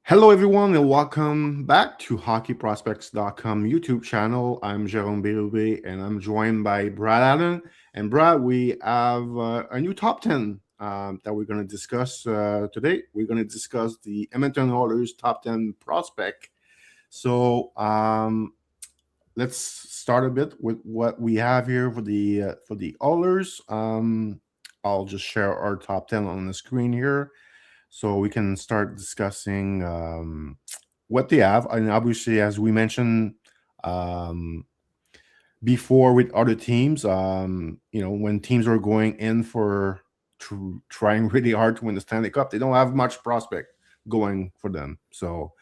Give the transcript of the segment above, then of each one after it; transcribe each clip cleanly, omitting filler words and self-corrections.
Hello, everyone, and welcome back to hockeyprospects.com YouTube channel. I'm Jérôme Bérubé, and I'm joined by Brad Allen. And Brad, we have a new top 10 that we're going to discuss today. We're going to discuss the Edmonton Oilers top 10 prospect. So let's start a bit with what we have here for the Oilers. I'll just share our top 10 on the screen here so we can start discussing what they have. And obviously, as we mentioned um, before with other teams, when teams are going in for trying really hard to win the Stanley Cup, they don't have much prospect going for them. So,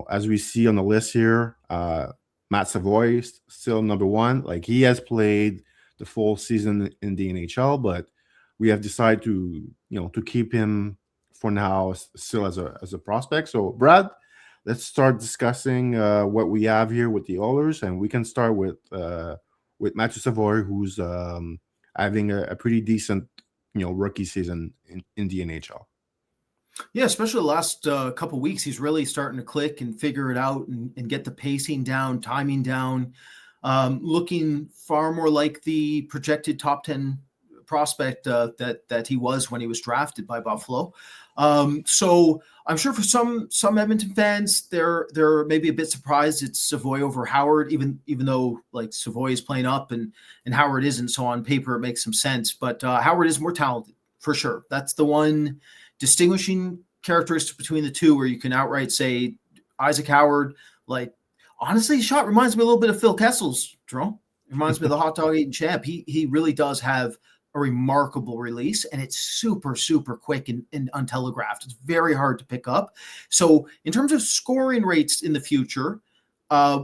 as we see on the list here, Matt Savoie is still number one. Like, he has played the full season in the NHL, but we have decided to keep him for now still as a prospect. So, Brad, let's start discussing what we have here with the Oilers, and we can start with Matthew Savoie, who's having a pretty decent rookie season in the NHL. Yeah, especially the last couple weeks, he's really starting to click and figure it out and get the pacing down, timing down, looking far more like the projected top 10 prospect that he was when he was drafted by Buffalo. So I'm sure for some Edmonton fans, they're maybe a bit surprised it's Savoie over Howard, even though like Savoie is playing up and Howard isn't. So on paper, it makes some sense. But Howard is more talented for sure. That's the one distinguishing characteristic between the two, where you can outright say Isaac Howard, like, honestly, his shot reminds me a little bit of Phil Kessel's, Jerome. Reminds me of the hot dog eating champ. He really does have a remarkable release, and it's super, super quick and untelegraphed. It's very hard to pick up. So in terms of scoring rates in the future,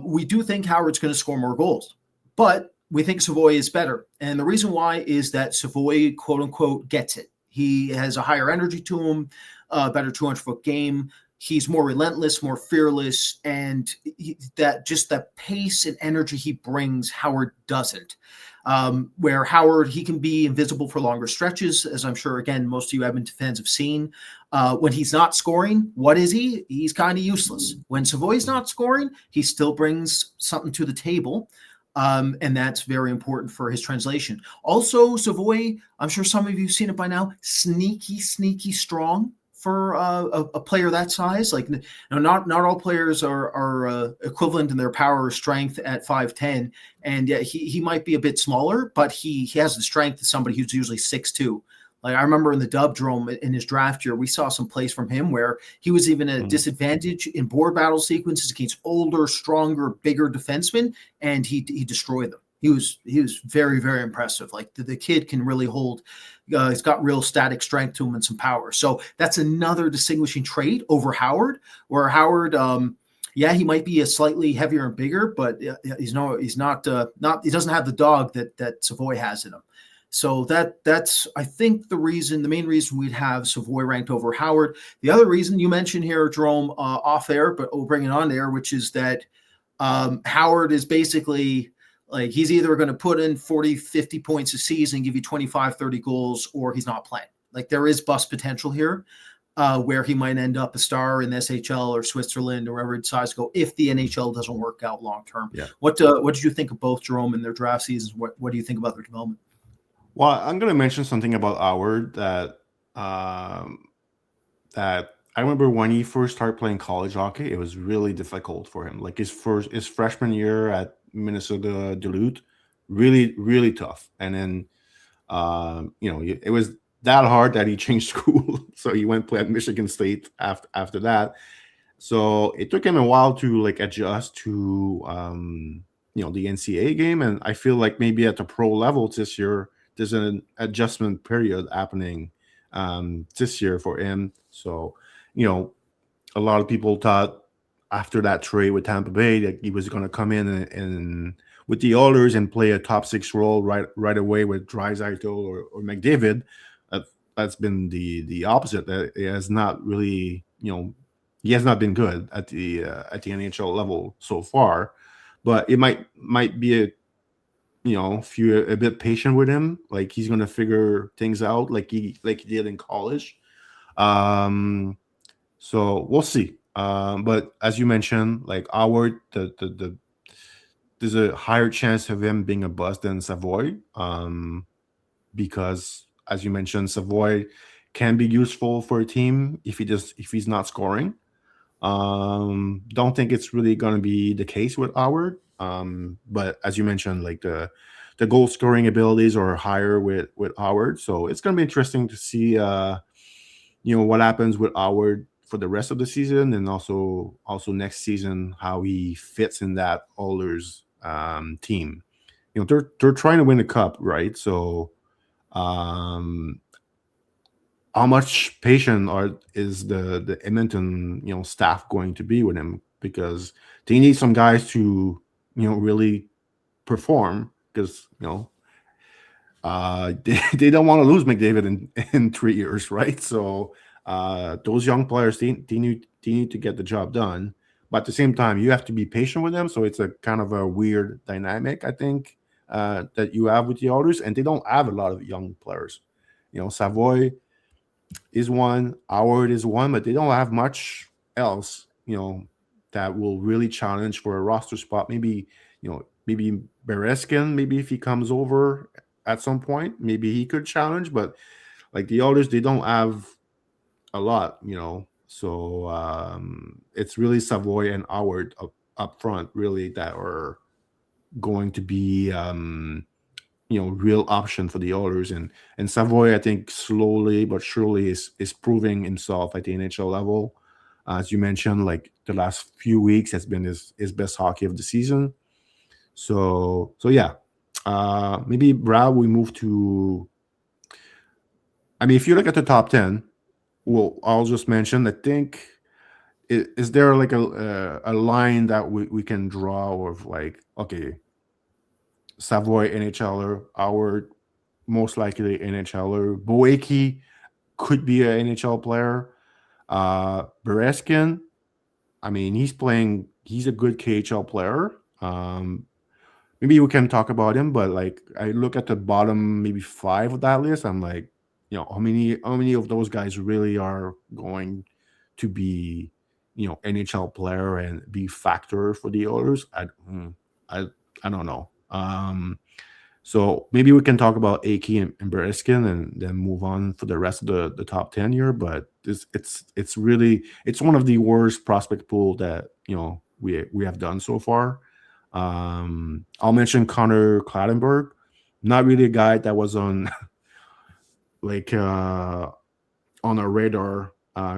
we do think Howard's going to score more goals, but we think Savoie is better. And the reason why is that Savoie, quote unquote, gets it. He has a higher energy to him, better 200-foot game. He's more relentless, more fearless, and that pace and energy he brings, Howard doesn't. Where Howard, he can be invisible for longer stretches, as I'm sure, again, most of you Edmonton fans have seen. When he's not scoring, what is he? He's kind of useless. When Savoie's not scoring, he still brings something to the table. And that's very important for his translation. Also, Savoie, I'm sure some of you have seen it by now, sneaky strong for a player that size. Like, not all players are equivalent in their power or strength at 5'10", and he might be a bit smaller, but he has the strength of somebody who's usually 6'2". Like, I remember in the Dub Drome in his draft year, we saw some plays from him where he was even at a disadvantage in board battle sequences against older, stronger, bigger defensemen, and he destroyed them. He was very, very impressive. Like, the kid can really hold. He's got real static strength to him and some power. So that's another distinguishing trait over Howard, where Howard, he might be a slightly heavier and bigger, but he doesn't have the dog that Savoie has in him. So that's, I think, the main reason we'd have Savoie ranked over Howard. The other reason you mentioned here, Jerome, off air, but we'll bring it on air, which is that Howard is basically, like, he's either going to put in 40, 50 points a season, give you 25, 30 goals, or he's not playing. Like, there is bust potential here, where he might end up a star in the SHL or Switzerland or wherever he decides to go if the NHL doesn't work out long term. Yeah. What did you think of both, Jerome, in their draft seasons? What do you think about their development? Well, I'm going to mention something about Howard that that I remember when he first started playing college hockey, it was really difficult for him. Like, his freshman year at Minnesota Duluth, really, really tough. And then, it was that hard that he changed school. So he went play at Michigan State after that. So it took him a while to, like, adjust to, the NCAA game. And I feel like maybe at the pro level this year, there's an adjustment period happening this year for him. So, a lot of people thought after that trade with Tampa Bay that he was going to come in and with the Oilers and play a top 6 role right away with Draisaitl or McDavid. That's been the opposite. That it has not really, he has not been good at the NHL level so far. But it might be if you're a bit patient with him, like, he's gonna figure things out like he did in college. So we'll see. But as you mentioned, like Howard, there's a higher chance of him being a bust than Savoie, because as you mentioned, Savoie can be useful for a team if he's not scoring. Don't think it's really going to be the case with Howard. But as you mentioned, like the goal scoring abilities are higher with Howard, so it's going to be interesting to see what happens with Howard for the rest of the season, and also next season how he fits in that Oilers team. They're trying to win the cup, right? So um, how much patient is the Edmonton staff going to be with him, because they need some guys to really perform, because they don't want to lose McDavid in 3 years, right? So those young players, they need to get the job done, but at the same time you have to be patient with them. So it's a kind of a weird dynamic, I think, that you have with the Oilers, and they don't have a lot of young players. Savoie is one, Howard is one, but they don't have much else, that will really challenge for a roster spot. Maybe Berezkin, maybe if he comes over at some point, maybe he could challenge. But like the others, they don't have a lot, So it's really Savoie and Howard up front, really, that are going to be real option for the Oilers. And Savoie, I think, slowly but surely is proving himself at the NHL level. As you mentioned, like the last few weeks has been his best hockey of the season. So yeah. Maybe Brad, we move to. I mean, if you look at the top 10, well, I'll just mention. I think is there like a line that we can draw of, like, okay, Savoie NHLer, Howard most likely NHLer, Boeki could be an NHL player. Berezkin, I mean, he's a good KHL player. Maybe we can talk about him, but like I look at the bottom maybe 5 of that list, I'm like, how many of those guys really are going to be, NHL player and be factor for the Oilers? I don't know. So maybe we can talk about Aki and Berezkin and then move on for the rest of the top 10 here. But it's really one of the worst prospect pool that we have done so far. I'll mention Connor Clattenburg, not really a guy that was on like on our radar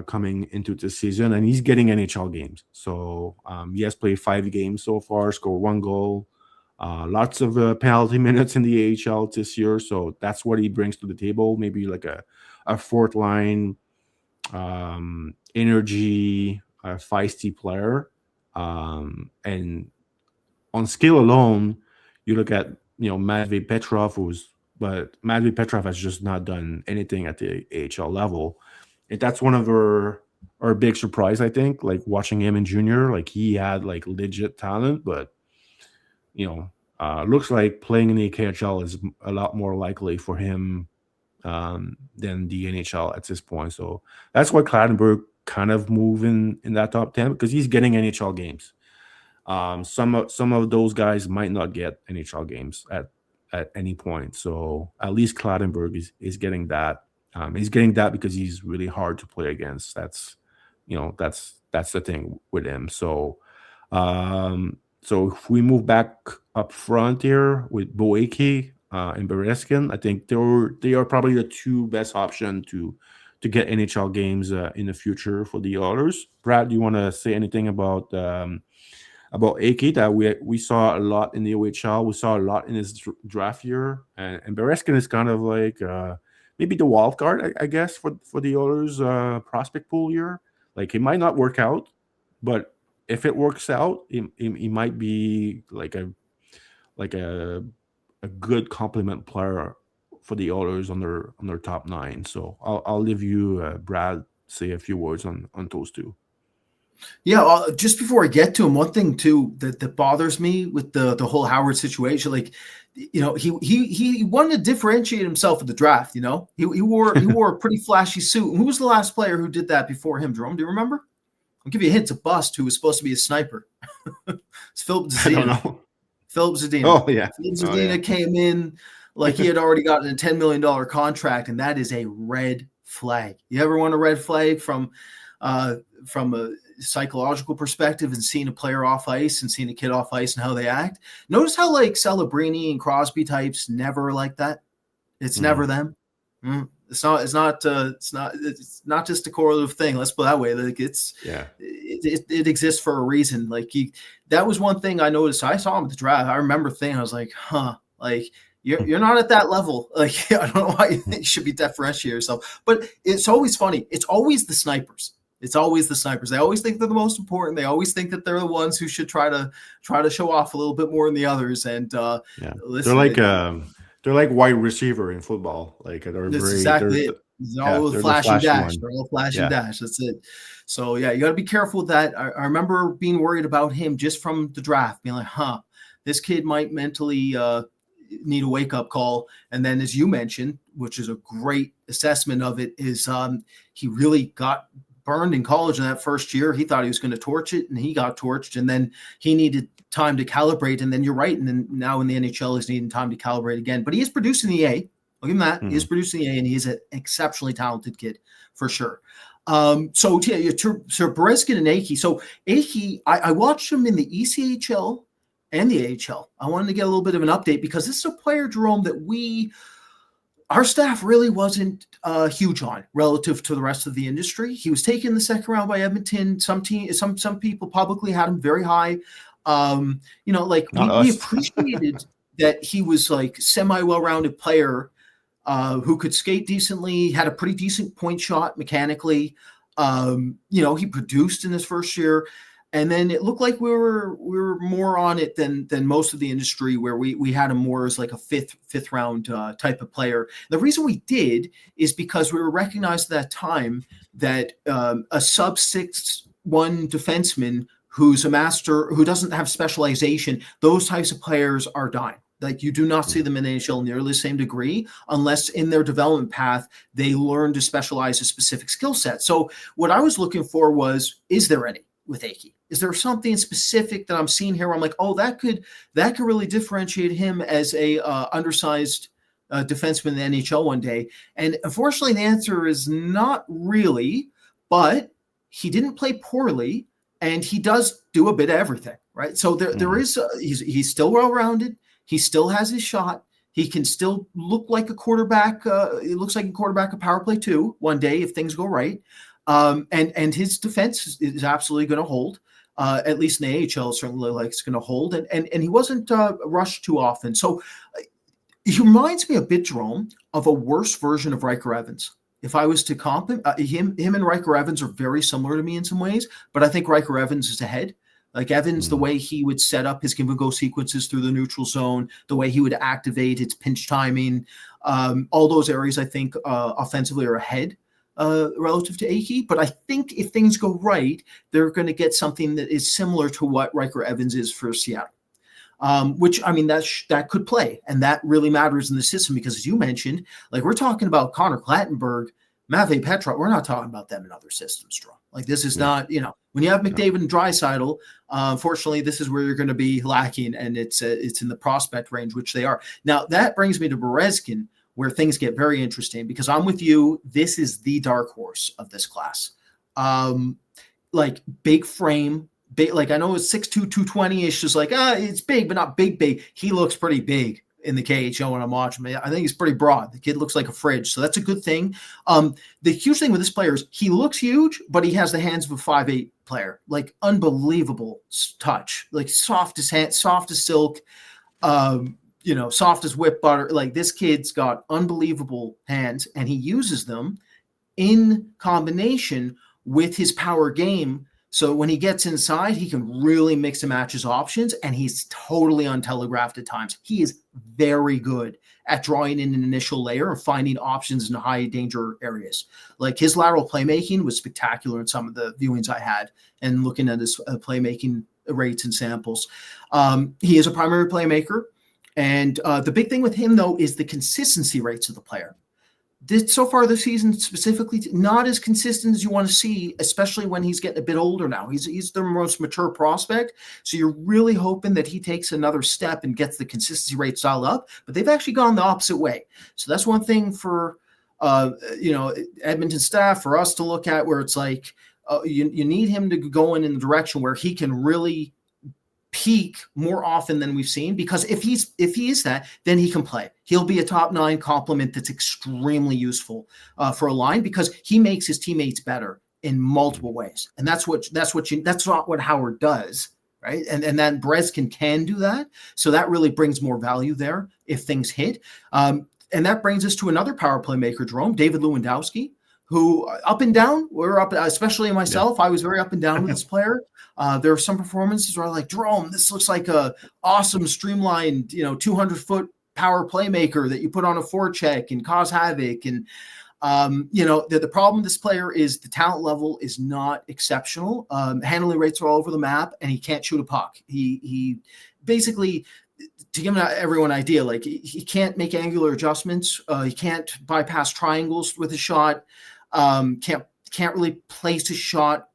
coming into the season, and he's getting NHL games. So he has played 5 games so far, scored 1 goal. Lots of penalty minutes in the AHL this year, so that's what he brings to the table. Maybe like a fourth line energy, feisty player. And on skill alone, you look at Matvei Petrov, but Matvei Petrov has just not done anything at the AHL level, and that's one of our big surprise, I think. Like watching him in junior, like he had like legit talent, but looks like playing in the KHL is a lot more likely for him than the NHL at this point. So that's why Clattenburg kind of moving in that top 10, because he's getting NHL games. Some of those guys might not get NHL games at any point. So at least Clattenburg is getting that. He's getting that because he's really hard to play against. That's the thing with him. So so if we move back up front here with Boeki and Berezkin, I think they are probably the 2 best option to get NHL games in the future for the Oilers. Brad, do you want to say anything about Aki that we saw a lot in the OHL? We saw a lot in his draft year, and Berezkin is kind of like maybe the wild card, I guess, for the Oilers prospect pool year. Like it might not work out, but if it works out, he might be like a good complement player for the Oilers on their top 9. So I'll leave you, Brad, say a few words on those 2. Yeah, just before I get to him, one thing too that bothers me with the whole Howard situation, like he wanted to differentiate himself in the draft. He wore a pretty flashy suit. And who was the last player who did that before him, Jerome? Do you remember? I'll give you a hint. It's a bust who was supposed to be a sniper. It's Philip I don't Zadina. know. Philip Zadina. Oh yeah. Philip Zadina came in like he had already gotten a $10 million contract, and that is a red flag. You ever want a red flag from a psychological perspective and seeing a player off ice and seeing a kid off ice and how they act? Notice how like Celebrini and Crosby types never like that. It's never them. It's not just a correlative thing. Let's put it that way. Like it exists for a reason. Like that was one thing I noticed. I saw him at the draft. I remember thinking, I was like, like you're not at that level. Like I don't know why you think you should be differentiating yourself. But it's always funny. It's always the snipers. It's always the snipers. They always think they're the most important. They always think that they're the ones who should try to show off a little bit more than the others. And listen, they're like wide receiver in football. Like they're that's very exactly it. They're all flash and dash. One. They're all flash and dash. That's it. So yeah, you got to be careful with that. I remember being worried about him just from the draft, being like, this kid might mentally need a wake-up call. And then, as you mentioned, which is a great assessment of it, is he really got burned in college in that first year. He thought he was going to torch it, and he got torched. And then he needed time to calibrate. And then you're right. And then now in the NHL, he's needing time to calibrate again. But he is producing the A. I'll give him that. He is producing the A, and he is an exceptionally talented kid for sure. So Berezkin and Aki. So Aki, I watched him in the ECHL and the AHL. I wanted to get a little bit of an update because this is a player, Jerome, that our staff really wasn't huge on relative to the rest of the industry. He was taken in the second round by Edmonton. Some people publicly had him very high. We appreciated that he was like semi well-rounded player who could skate decently, had a pretty decent point shot mechanically. He produced in his first year. And then it looked like we were more on it than most of the industry, where we had him more as like a fifth round type of player. The reason we did is because we were recognized at that time that a sub 6'1" defenseman who's a master, who doesn't have specialization, those types of players are dying. Like you do not see them in NHL nearly the same degree unless in their development path they learn to specialize a specific skill set. So what I was looking for was, is there any with Aki? Is there something specific that I'm seeing here where I'm like, that could really differentiate him as a undersized defenseman in the NHL one day? And unfortunately, the answer is not really, but he didn't play poorly, and he does do a bit of everything, right? So there is he's still well-rounded. He still has his shot. He can still look like a quarterback. It looks like a quarterback of power play too one day if things go right. And his defense is absolutely going to hold. At least in the AHL, certainly like it's going to hold. And he wasn't rushed too often. So he reminds me a bit, Jerome, of a worse version of Riker Evans. If I was to comp him and Riker Evans are very similar to me in some ways, but I think Riker Evans is ahead. Like Evans, the way he would set up his give and go sequences through the neutral zone, the way he would activate its pinch timing, all those areas I think offensively are ahead relative to Aki. But I think if things go right, they're going to get something that is similar to what Riker Evans is for Seattle. Which, I mean, that could play. And that really matters in the system because, as you mentioned, like we're talking about Connor Clattenburg, Matvei Petrov. We're not talking about them in other systems, Jerome. Like this is not, when you have McDavid and Draisaitl, unfortunately, this is where you're going to be lacking, and it's in the prospect range, which they are. Now, that brings me to Berezkin, where things get very interesting because I'm with you. This is the dark horse of this class. Like big frame, big, like I know it's 6'2", 220-ish, just like, it's big, but not big. He looks pretty big in the KHL when I'm watching him. I think he's pretty broad. The kid looks like a fridge, so that's a good thing. The huge thing with this player is he looks huge, but he has the hands of a 5'8" player. Like unbelievable touch, like soft as silk, soft as whip butter. Like this kid's got unbelievable hands, and he uses them in combination with his power game. So when he gets inside, he can really mix and match his options, and he's totally untelegraphed at times. He is very good at drawing in an initial layer and finding options in high danger areas. Like his lateral playmaking was spectacular in some of the viewings I had and looking at his playmaking rates and samples. He is a primary playmaker. And the big thing with him, though, is the consistency rates of the player. so far this season specifically, not as consistent as you want to see, especially when he's getting a bit older now. He's the most mature prospect, so you're really hoping that he takes another step and gets the consistency rate dialed up. But they've actually gone the opposite way. So that's one thing for Edmonton staff, for us to look at, where it's like you need him to go in the direction where he can really peak more often than we've seen, because if he is that, then he can play. He'll be a top 9 complement that's extremely useful for a line, because he makes his teammates better in multiple ways, and that's not what Howard does, right? And then Berezkin can do that, so that really brings more value there if things hit. And that brings us to another power play maker, Jerome, David Lewandowski, who up and down, we're up, especially myself. Yeah. I was very up and down with this player. There are some performances where I'm like, Jerome, this looks like a awesome, streamlined, 200-foot power playmaker that you put on a forecheck and cause havoc. And, the problem with this player is the talent level is not exceptional. Handling rates are all over the map, and he can't shoot a puck. He basically, to give everyone an idea, like he can't make angular adjustments. He can't bypass triangles with a shot. Can't really place his shot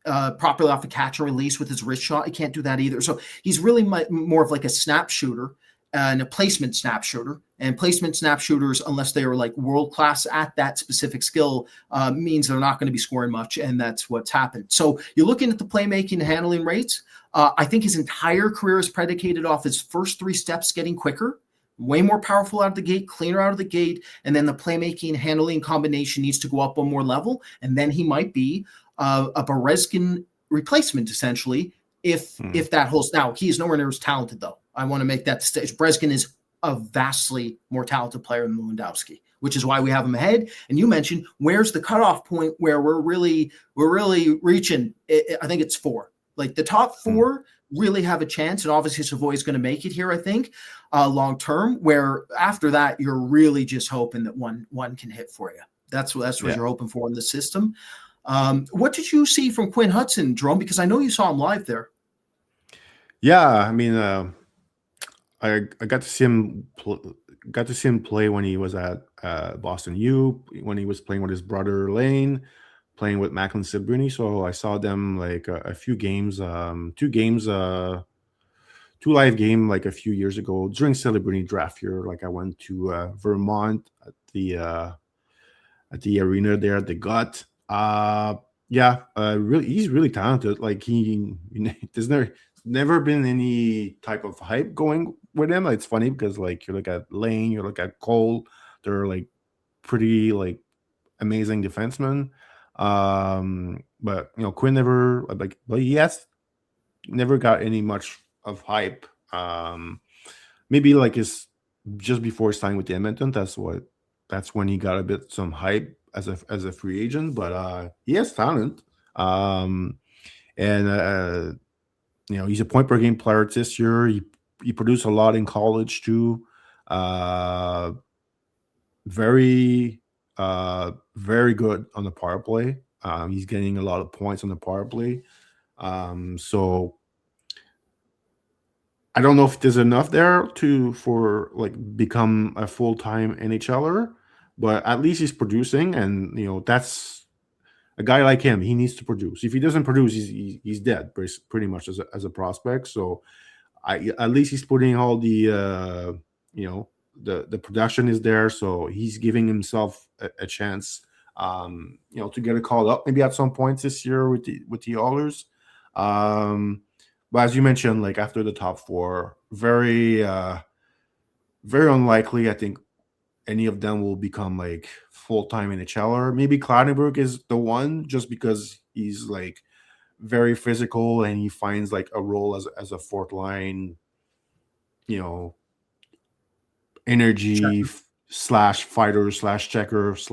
properly off a catch and release with his wrist shot. He can't do that either. So he's really more of like a snap shooter and a placement snap shooter. And placement snap shooters, unless they are like world class at that specific skill, means they're not going to be scoring much, and that's what's happened. So you're looking at the playmaking and handling rates. I think his entire career is predicated off his first 3 steps getting quicker, way more powerful out of the gate, cleaner out of the gate, and then the playmaking and handling combination needs to go up one more level, and then he might be a Berezkin replacement, essentially, if that holds. Now, he is nowhere near as talented, though. I want to make that stage. Berezkin is a vastly more talented player than Lewandowski, which is why we have him ahead. And you mentioned, where's the cutoff point where we're really reaching? I think it's 4. Like the top 4 really have a chance, and obviously Savoie is going to make it here, I think, long term, where after that you're really just hoping that one can hit for you. That's what you're hoping for in the system. What did you see from Quinn Hudson, Jerome? Because I know you saw him live there. Yeah, I mean, I got to see him play when he was at Boston U, when he was playing with his brother Lane, playing with Macklin Silbrini. So I saw them like a few games, 2 live game like a few years ago during Silbrini draft year. Like I went to Vermont at the arena there at the Gut. He's really talented. Like there's never been any type of hype going with him. It's funny because like you look at Lane, you look at Cole, they're like pretty like amazing defensemen. But Quinn never but he has never got any much of hype. Maybe like his just before signing with the Edmonton, that's when he got a bit some hype as a free agent. But he has talent. He's a point per game player this year. He produced a lot in college too. Very good on the power play. He's getting a lot of points on the power play. So I don't know if there's enough there for become a full-time NHLer, but at least he's producing, and that's a guy like him. He needs to produce. If he doesn't produce, he's dead pretty much as a prospect. So at least he's putting all the the production is there, so he's giving himself a chance to get a call up maybe at some point this year with the Oilers. But as you mentioned, like after the top 4, very unlikely I think any of them will become like full-time NHLer. Maybe Cloudenberg is the one, just because he's like very physical and he finds like a role as a 4th line, energy / fighter / checker /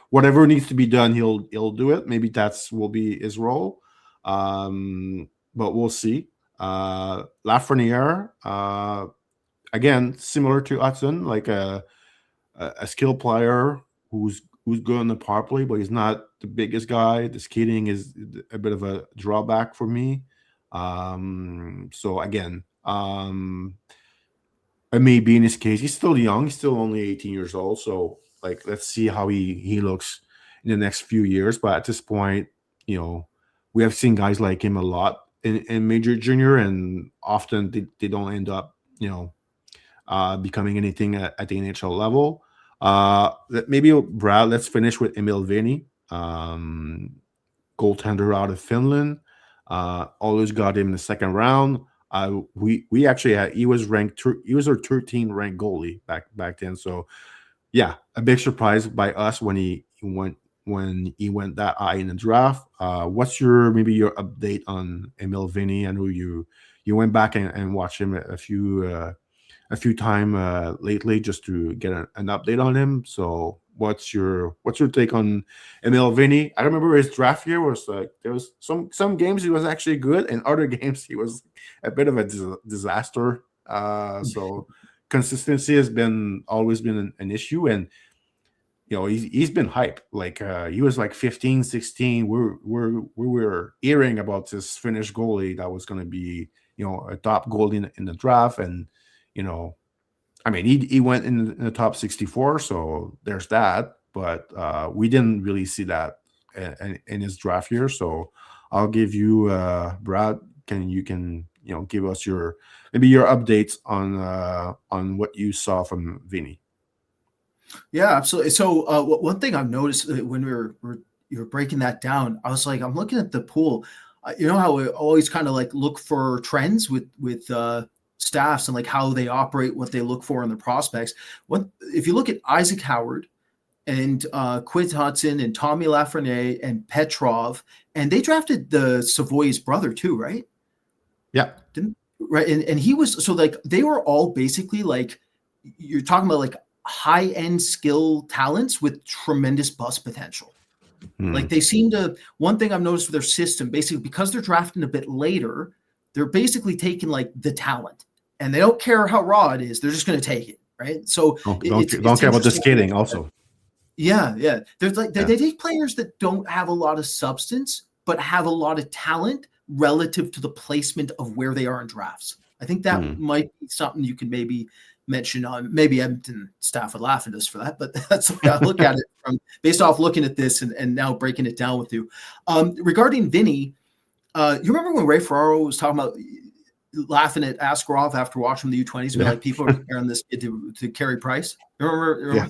whatever needs to be done, he'll do it. Maybe will be his role. But we'll see. Lafreniere, again, similar to Hudson, like a skill player who's good on the power play, but he's not the biggest guy. The skating is a bit of a drawback for me. So again, it may be in his case. He's still young. He's still only 18 years old. So Like, let's see how he looks in the next few years. But at this point, we have seen guys like him a lot in major junior, and often they don't end up, becoming anything at the NHL level. Maybe, Brad, let's finish with Emil Vinny, goaltender out of Finland. Always got him in the second round. We actually had, he was our 13th ranked goalie back then. So yeah, a big surprise by us when he went that high in the draft. What's your update on Emil Vinny? I know you went back and watched him a few times lately just to get an update on him. So what's your take on Emil Vinny? I remember his draft year was like, there was some games he was actually good, and other games he was a bit of a disaster. So consistency has always been an issue, and he's been hyped. Like, he was like 15, 16. We were hearing about this Finnish goalie that was going to be a top goalie in the draft, and I mean, he went in the top 64, so there's that. But we didn't really see that in his draft year. So I'll give you, Brad. You can give us your updates on what you saw from Vinny. Yeah, absolutely. So one thing I've noticed when you were breaking that down, I was like, I'm looking at the pool. You know how we always kind of like look for trends with staffs and like how they operate, what they look for in the prospects. If you look at Isaac Howard and Quint Hudson and Tommy Lafreniere and Petrov, and they drafted the Savoie's brother too, right? Yeah. Right. And he was, so like they were all basically like, you're talking about like high-end skill talents with tremendous bust potential. Like they seem to, one thing I've noticed with their system, basically because they're drafting a bit later, they're basically taking like the talent, and they don't care how raw it is. They're just going to take it, right? So don't care about the skating also. Yeah. There's like they take players that don't have a lot of substance, but have a lot of talent relative to the placement of where they are in drafts. I think that might be something you can maybe mention on. Maybe Edmonton staff would laugh at us for that, but that's the way I look at it from based off looking at this and now breaking it down with you. Regarding Vinny, you remember when Ray Ferraro was talking about laughing at Askarov after watching the U20s? Like, people are comparing this kid to Carey Price. You remember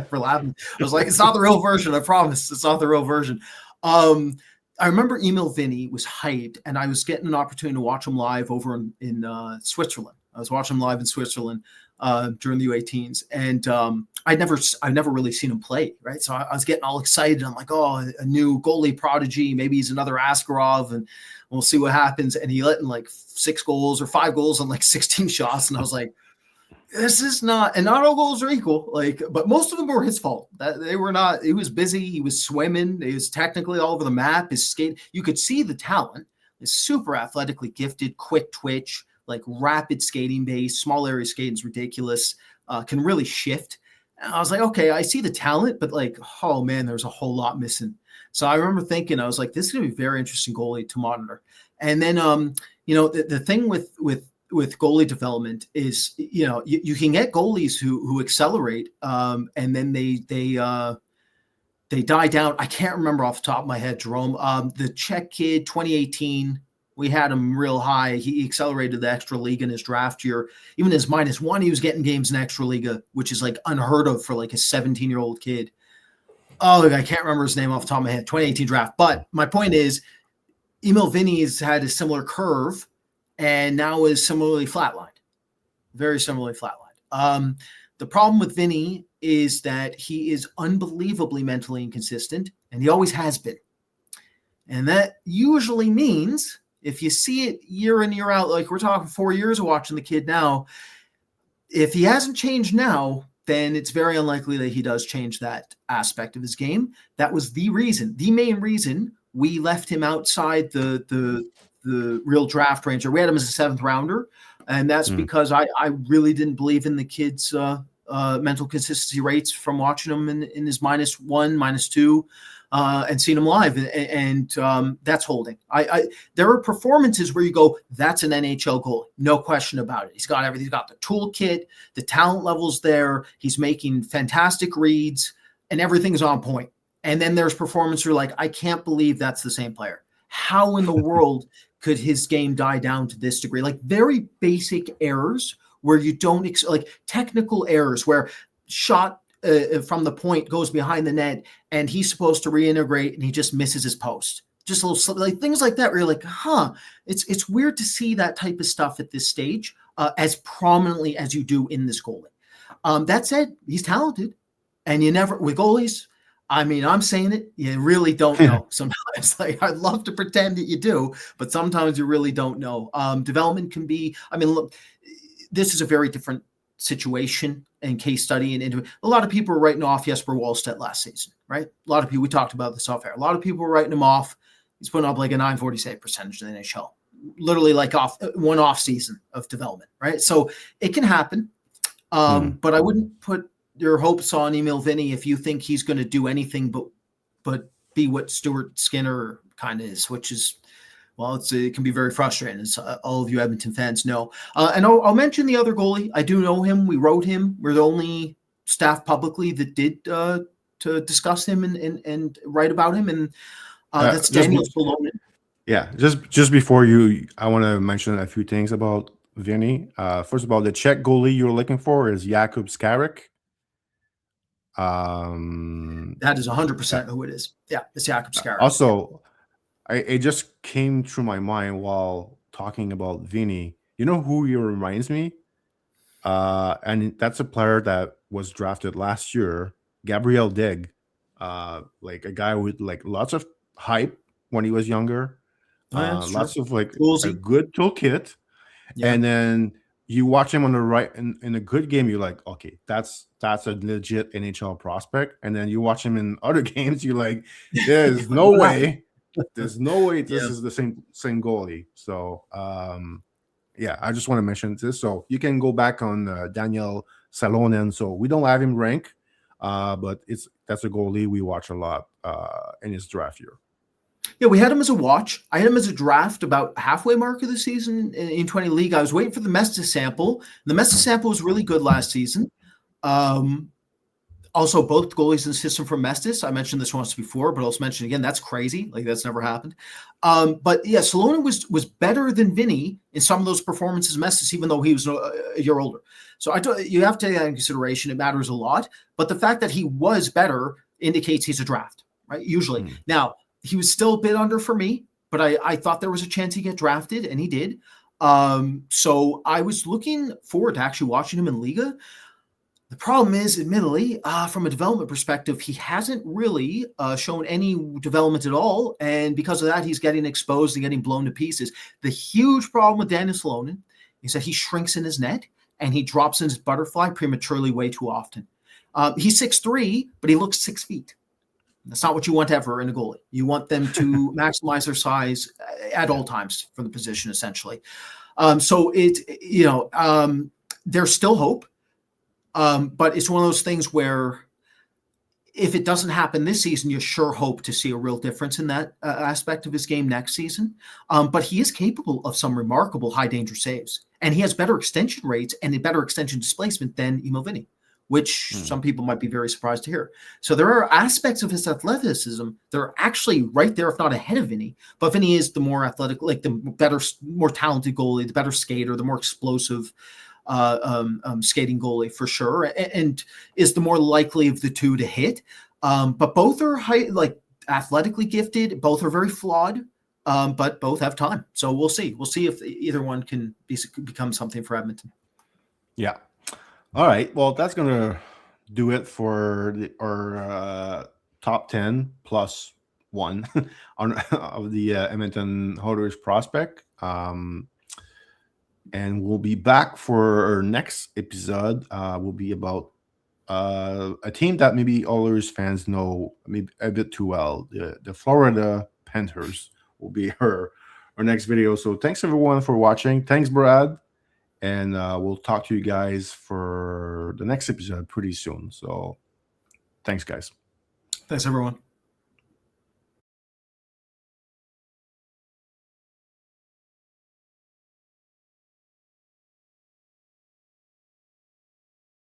for laughing? I was like, it's not the real version. I promise, it's not the real version. I remember Emil Vinny was hyped, and I was getting an opportunity to watch him live over in Switzerland. I was watching him live in Switzerland during the U18s, and I'd never really seen him play, right? So I was getting all excited. I'm like, oh, a new goalie prodigy. Maybe he's another Askarov, and we'll see what happens. And he let in like 6 goals or 5 goals on like 16 shots, and I was like, this is not, and not all goals are equal, like, but most of them were his fault. That they were not. He was busy. He was swimming. He was technically all over the map. His skate, you could see the talent. He's super athletically gifted, quick twitch, like rapid skating base, small area skating is ridiculous. Can really shift. And I was like, okay, I see the talent, but like, oh man, there's a whole lot missing. So I remember thinking, I was like, this is going to be a very interesting goalie to monitor. And then, the thing with goalie development is, you can get goalies who accelerate, and then they die down. I can't remember off the top of my head, Jerome. The Czech kid, 2018, we had him real high. He accelerated the extra league in his draft year. Even his -1, he was getting games in extra liga, which is like unheard of for like a 17-year-old kid. Oh, I can't remember his name off the top of my head. 2018 draft. But my point is, Emil Vinny's had a similar curve, and now is similarly flatlined, very similarly flatlined. The problem with Vinny is that he is unbelievably mentally inconsistent, and he always has been. And that usually means, if you see it year in, year out, like we're talking 4 years of watching the kid now, if he hasn't changed now, then it's very unlikely that he does change that aspect of his game. That was the main reason we left him outside the real draft range. We had him as a 7th rounder, and that's because I really didn't believe in the kid's mental consistency rates from watching him in his -1, -2, and seeing him live, and that's holding. There are performances where you go, that's an NHL goalie, no question about it. He's got everything. He's got the toolkit, the talent levels there. He's making fantastic reads, and everything's on point. And then there's performance where you're like, I can't believe that's the same player. How in the world could his game die down to this degree? Like very basic errors where you don't like technical errors where shot from the point goes behind the net and he's supposed to reintegrate and he just misses his post. Just a little like things like that where you're like, it's weird to see that type of stuff at this stage as prominently as you do in this goalie. That said, he's talented, and you never with goalies. I mean, I'm saying it, you really don't know. Sometimes, like, I'd love to pretend that you do, but sometimes you really don't know. Development can be, I mean, look, this is a very different situation and case study. And a lot of people were writing off Jesper Wallstedt last season, right? A lot of people, we talked about this off air. A lot of people were writing him off. He's putting up like a 940 save percentage in the NHL, literally like one off season of development, right? So it can happen. But I wouldn't put your hopes on Emil Vinny if you think he's going to do anything but be what Stuart Skinner kind of is, which is, well, it can be very frustrating, as all of you Edmonton fans know. And I'll mention the other goalie. I do know him. We wrote him. We're the only staff publicly that did to discuss him and write about him. And that's Daniel Salonen. Yeah, just before I want to mention a few things about Vinny. First of all, the Czech goalie you're looking for is Jakub Skarek. That is 100% who it is. Yeah, it's Jakub Skarek. Also, it just came through my mind while talking about Vinny. You know who he reminds me? And that's a player that was drafted last year, Gabriel Dig. Like a guy with like lots of hype when he was younger. Lots of like a good toolkit. Yeah. And then you watch him on the right in a good game, you're like, okay, that's a legit NHL prospect. And then you watch him in other games, you're like, there's no way this is the same goalie. So yeah, I just want to mention this. So you can go back on Daniel Salonen. So we don't have him rank, but that's a goalie we watch a lot in his draft year. Yeah, we had him as a watch. I had him as a draft about halfway mark of the season in 20 league. I was waiting for the Mestis sample. The Mestis sample was really good last season. Also, both goalies in the system from Mestis. I mentioned this once before, but I'll also mention again, that's crazy. Like, that's never happened. But yeah, Salonen was better than Vinny in some of those performances in Mestis, even though he was a year older. So you have to take that into consideration. It matters a lot. But the fact that he was better indicates he's a draft, right? Usually. Now, he was still a bit under for me, but I thought there was a chance he'd get drafted, and he did. So I was looking forward to actually watching him in Liga. The problem is, admittedly, from a development perspective, he hasn't really shown any development at all. And because of that, he's getting exposed and getting blown to pieces. The huge problem with Daniel Salonen is that he shrinks in his net and he drops in his butterfly prematurely way too often. He's 6'3", but he looks 6 feet. That's not what you want ever in a goalie. You want them to maximize their size at all times for the position, essentially. So there's still hope. But it's one of those things where if it doesn't happen this season, you sure hope to see a real difference in that aspect of his game next season. But he is capable of some remarkable high danger saves, and he has better extension rates and a better extension displacement than Emil Vinny, which some people might be very surprised to hear. So there are aspects of his athleticism that are actually right there, if not ahead of Vinny. But Vinny is the more athletic, like the better, more talented goalie, the better skater, the more explosive skating goalie for sure, and is the more likely of the two to hit. But both are athletically gifted. Both are very flawed, but both have time. So we'll see. We'll see if either one can become something for Edmonton. Yeah. All right. Well, that's going to do it for our top 10 plus one of the Edmonton Oilers prospect. And we'll be back for our next episode. Will be about a team that maybe Oilers fans know maybe a bit too well. The Florida Panthers will be our next video. So thanks everyone for watching. Thanks, Brad. And we'll talk to you guys for the next episode pretty soon. So thanks, guys. Thanks, everyone.